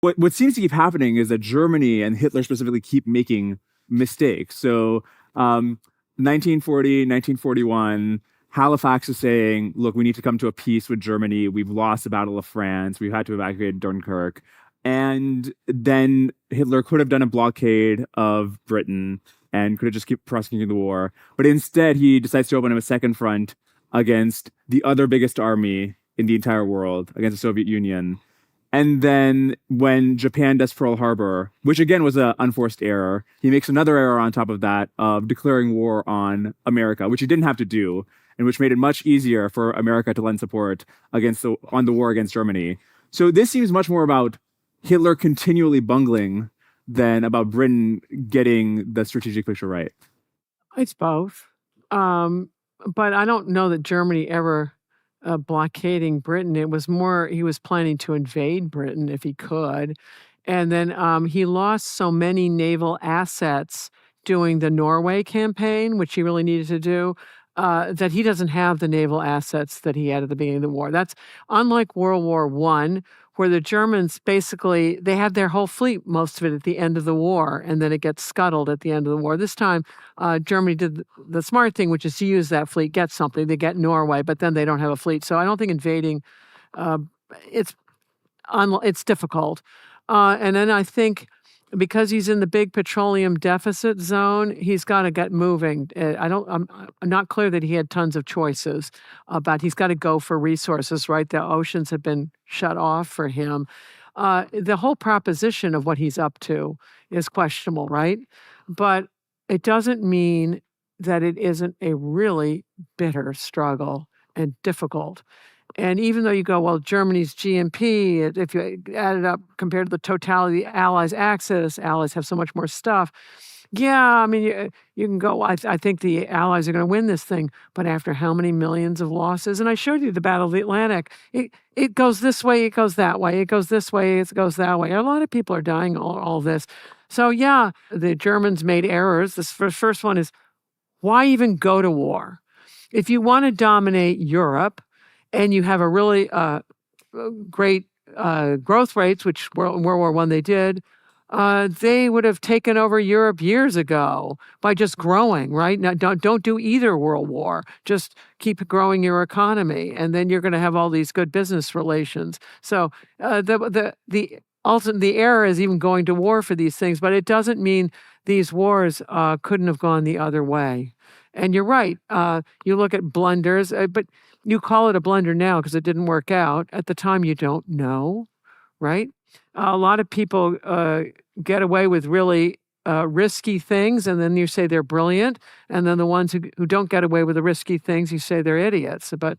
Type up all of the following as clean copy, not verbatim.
What seems to keep happening is that Germany and Hitler specifically keep making mistakes. So 1940, 1941, Halifax is saying, look, we need to come to a peace with Germany. We've lost the Battle of France. We've had to evacuate Dunkirk. And then Hitler could have done a blockade of Britain and could have just kept prosecuting the war. But instead, he decides to open up a second front against the other biggest army in the entire world, against the Soviet Union. And then when Japan does Pearl Harbor, which again was an unforced error, he makes another error on top of that of declaring war on America, which he didn't have to do, and which made it much easier for America to lend support on the war against Germany. So this seems much more about Hitler continually bungling than about Britain getting the strategic picture right. It's both. But I don't know that Germany ever blockading Britain. It was more he was planning to invade Britain if he could. And then he lost so many naval assets doing the Norway campaign, which he really needed to do, that he doesn't have the naval assets that he had at the beginning of the war. That's unlike World War I, where the Germans basically, they had their whole fleet, most of it at the end of the war, and then it gets scuttled at the end of the war. This time, Germany did the smart thing, which is to use that fleet, get something. They get Norway, but then they don't have a fleet. So I don't think invading, uh, it's it's difficult. And then I think because he's in the big petroleum deficit zone, he's got to get moving. I'm not clear that he had tons of choices, but he's got to go for resources, right? The oceans have been shut off for him. The whole proposition of what he's up to is questionable, right? But it doesn't mean that it isn't a really bitter struggle and difficult. And even though you go, well, Germany's GNP, if you add it up compared to the totality of the Allies' axis, Allies have so much more stuff. Yeah, I mean, you can go, I think the Allies are going to win this thing, but after how many millions of losses? And I showed you the Battle of the Atlantic. It goes this way, it goes that way, it goes this way, it goes that way. A lot of people are dying, all this. So yeah, the Germans made errors. This first one is, why even go to war? If you want to dominate Europe, and you have a really great growth rates, which in World War I they did, they would have taken over Europe years ago by just growing, right? Now, don't do either world war. Just keep growing your economy, and then you're going to have all these good business relations. So the error is even going to war for these things, but it doesn't mean these wars couldn't have gone the other way. And you're right. You look at blunders, but you call it a blunder now because it didn't work out. At the time, you don't know, right? A lot of people get away with really risky things, and then you say they're brilliant. And then the ones who don't get away with the risky things, you say they're idiots. But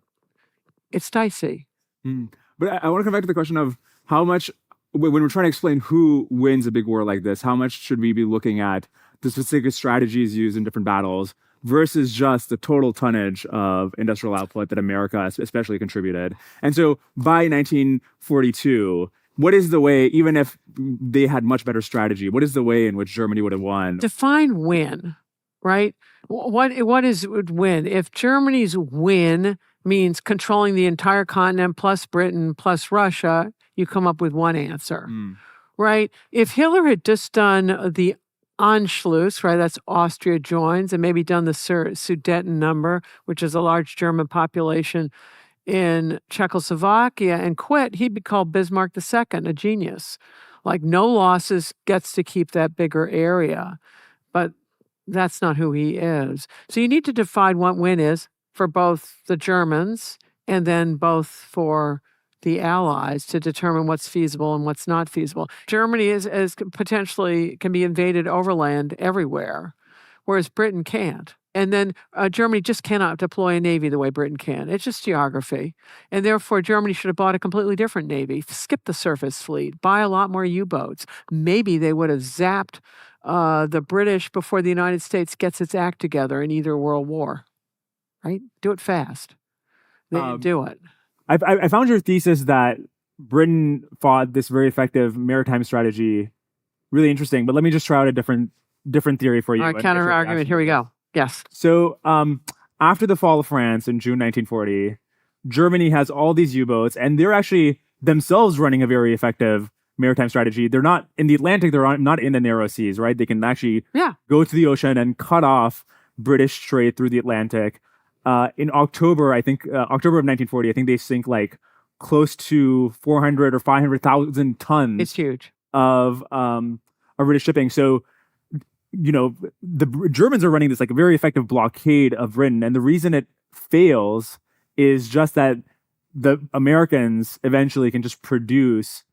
it's dicey. But I want to come back to the question of how much, when we're trying to explain who wins a big war like this, how much should we be looking at the specific strategies used in different battles versus just the total tonnage of industrial output that America especially contributed. And so by 1942, what is the way, even if they had much better strategy, what is the way in which Germany would have won? Define win, right? What is win? If Germany's win means controlling the entire continent plus Britain plus Russia, you come up with one answer, right? If Hitler had just done the Anschluss, right? That's Austria joins, and maybe done the Sudeten number, which is a large German population in Czechoslovakia, and quit, he'd be called Bismarck II, a genius. Like no losses, gets to keep that bigger area. But that's not who he is. So you need to define what win is for both the Germans and then both for the Allies to determine what's feasible and what's not feasible. Germany is potentially can be invaded overland everywhere, whereas Britain can't. And then Germany just cannot deploy a navy the way Britain can. It's just geography. And therefore, Germany should have bought a completely different navy, skip the surface fleet, buy a lot more U-boats. Maybe they would have zapped the British before the United States gets its act together in either world war, right? Do it fast. They didn't do it. I found your thesis that Britain fought this very effective maritime strategy really interesting, but let me just try out a different theory for you. All right, counter argument. Here we go. Yes. So after the fall of France in June 1940, Germany has all these U-boats, and they're actually themselves running a very effective maritime strategy. They're not in the Atlantic. They're not in the narrow seas, right? They can actually Yeah. go to the ocean and cut off British trade through the Atlantic. In October, I think October of 1940, I think they sink like close to 400 or 500,000 It's tons huge. of British shipping. So the Germans are running this like a very effective blockade of Britain, and the reason it fails is just that the Americans eventually can just produce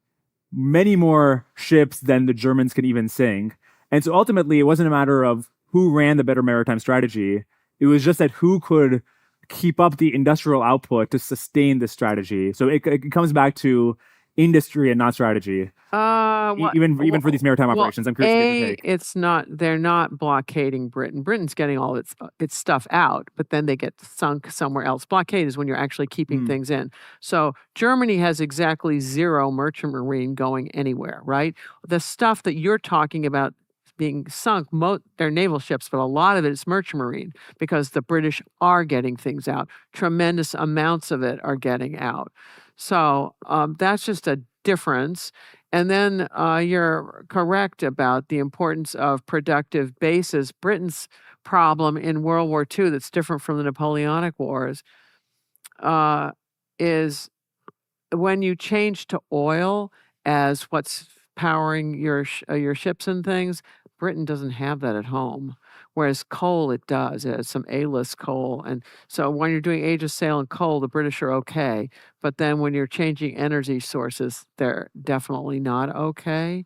many more ships than the Germans can even sink. And so ultimately, it wasn't a matter of who ran the better maritime strategy. It was just that who could keep up the industrial output to sustain this strategy. So it comes back to industry and not strategy. What? Even for these maritime Well, operations, I'm curious to get your take. it's not. They're not blockading Britain. Britain's getting all its stuff out, but then they get sunk somewhere else. Blockade is when you're actually keeping Mm, things in. So Germany has exactly zero merchant marine going anywhere. Right. The stuff that you're talking about being sunk, they're naval ships, but a lot of it is merchant marine because the British are getting things out. Tremendous amounts of it are getting out. So that's just a difference. And then you're correct about the importance of productive bases. Britain's problem in World War II, that's different from the Napoleonic Wars, uh, is when you change to oil as what's powering your ships and things, Britain doesn't have that at home. Whereas coal, it does. It has some A-list coal, and so when you're doing age of sail and coal, the British are okay. But then when you're changing energy sources, they're definitely not okay.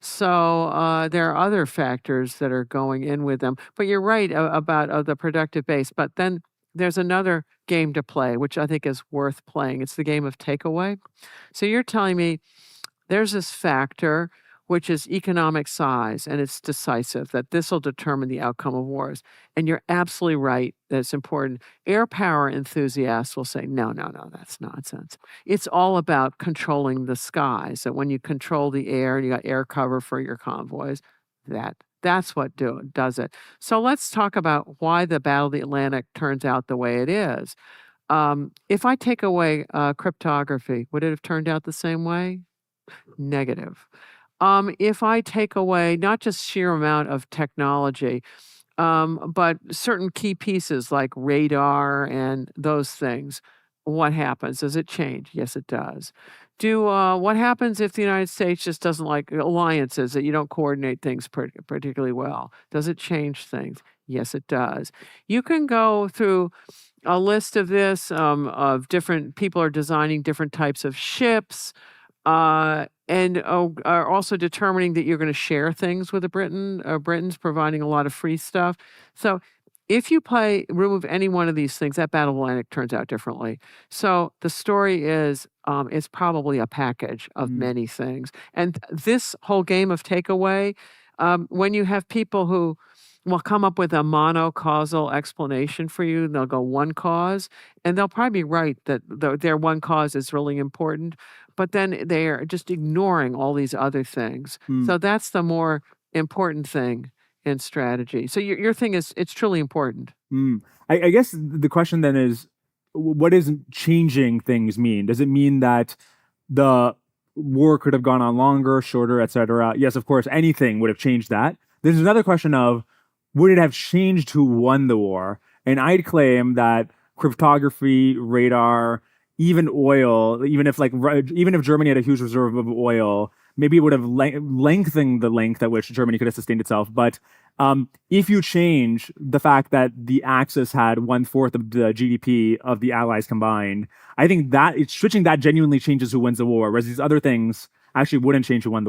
So there are other factors that are going in with them. But you're right about the productive base. But then there's another game to play, which I think is worth playing. It's the game of takeaway. So you're telling me there's this factor which is economic size, and it's decisive that this will determine the outcome of wars. And you're absolutely right that it's important. Air power enthusiasts will say, no, no, no, that's nonsense. It's all about controlling the skies. That when you control the air and you got air cover for your convoys, that's what does it. So let's talk about why the Battle of the Atlantic turns out the way it is. If I take away cryptography, would it have turned out the same way? Negative. If I take away not just sheer amount of technology, but certain key pieces like radar and those things, what happens? Does it change? Yes, it does. What happens if the United States just doesn't like alliances that you don't coordinate things particularly well? Does it change things? Yes, it does. You can go through a list of this of different people are designing different types of ships and are also determining that you're going to share things with Britain's providing a lot of free stuff. So if you remove any one of these things, that Battle of Atlantic turns out differently. So the story is it's probably a package of mm, many things. And this whole game of takeaway, when you have people who will come up with a monocausal explanation for you, they'll go one cause, and they'll probably be right that their one cause is really important, but then they're just ignoring all these other things. mm. So that's the more important thing in strategy. So your thing is it's truly important. Mm. I guess the question then is, what does changing things mean? Does it mean that the war could have gone on longer, shorter, etc.? Yes, of course, anything would have changed that. There's another question of, would it have changed who won the war? And I'd claim that cryptography, radar, even oil, even if Germany had a huge reserve of oil, maybe it would have lengthened the length at which Germany could have sustained itself. But if you change the fact that the Axis had 1/4 of the GDP of the Allies combined, I think that switching that genuinely changes who wins the war, whereas these other things actually wouldn't change who won the war.